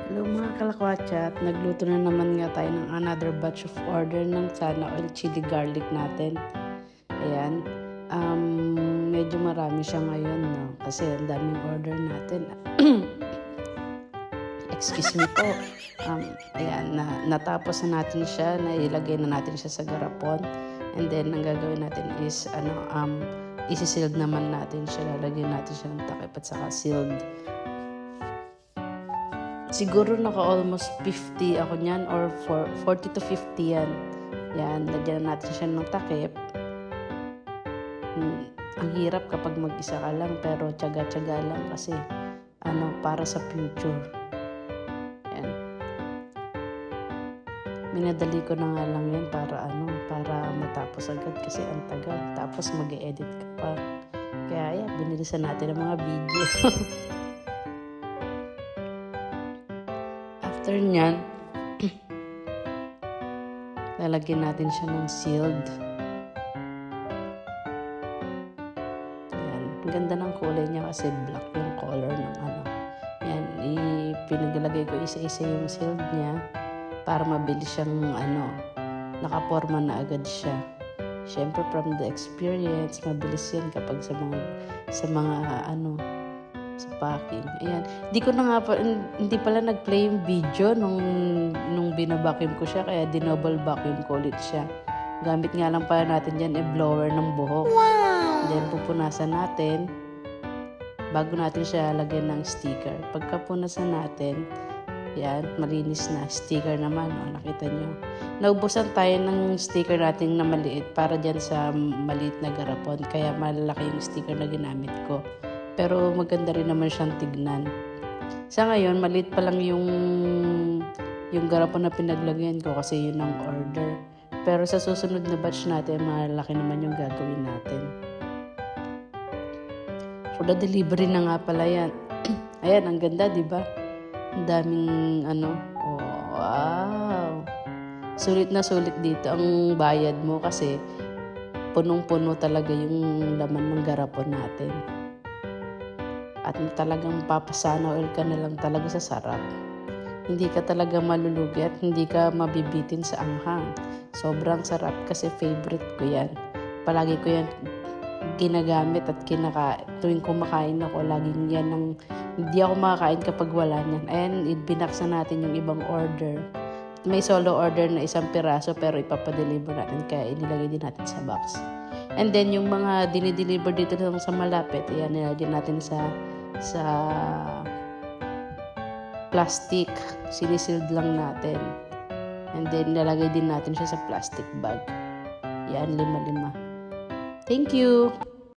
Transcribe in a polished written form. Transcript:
Hello mga kalakwatsa, nagluto na naman nga tayo ng another batch of order ng sana oil chili garlic natin. Ayan, medyo marami siya ngayon, no? Kasi ang daming order natin. Excuse me po. Ayan, natapos na natin siya, nailagay na natin siya sa garapon. And then, ang gagawin natin is, isi-sealed naman natin siya. Lalagyan natin siya ng takip at saka sealed. Siguro naka-almost 50 ako niyan or 40 to 50 yan. Yan, lagyan natin siya ng takip. Ang hirap kapag mag-isa ka lang pero tiyaga-tiyaga lang kasi para sa future. Yan. Minadali ko na nga lang yan para matapos agad kasi ang tagal. Tapos mag-e-edit ka pa. Kaya binilisan natin ang mga video. After nyan, lalagyan natin siya ng sealed. Yan. Ang ganda ng kulay niya kasi black yung color ng Yan. Pinaglagay ko isa-isa yung sealed niya para mabilis siyang nakaporma na agad siya. Siyempre from the experience, mabilis yan kapag sa mga sa packing. Ayan. Hindi pala nag-play yung video nung binabacuum ko siya, kaya dinoble vacuum ko ulit siya. Gamit nga lang pala natin dyan blower ng buhok. Wow! Then pupunasan natin bago natin siya lagyan ng sticker. Pagkapunasan natin, yan, malinis na. Sticker naman, nakita nyo. Naubusan tayo ng sticker natin na maliit para dyan sa maliit na garapon. Kaya malalaki yung sticker na ginamit ko. Pero maganda rin naman siyang tignan. Sa ngayon, maliit pa lang yung garapon na pinaglagyan ko kasi yun ang order. Pero sa susunod na batch natin, malaki naman yung gagawin natin. For the delivery na nga pala yan. Ayan, ang ganda, di ba? Ang daming oh, wow! Sulit na sulit dito ang bayad mo kasi punong-puno talaga yung laman ng garapon natin. At talagang papasana oil ka na lang talaga sa sarap. Hindi ka talaga malulugi at hindi ka mabibitin sa anghang. Sobrang sarap kasi favorite ko yan. Palagi ko yan ginagamit at tuwing kumakain ako, laging yan hindi ako makakain kapag wala niyan. Ayan, binaksan natin yung ibang order. May solo order na 1 piraso pero ipapadeliver natin kaya inilagay din natin sa box. And then yung mga dinideliver dito sa malapit, ayan, nilagyan natin sa plastic. Sinisealed lang natin. And then nilagay din natin siya sa plastic bag. Yan, 5-5. Thank you!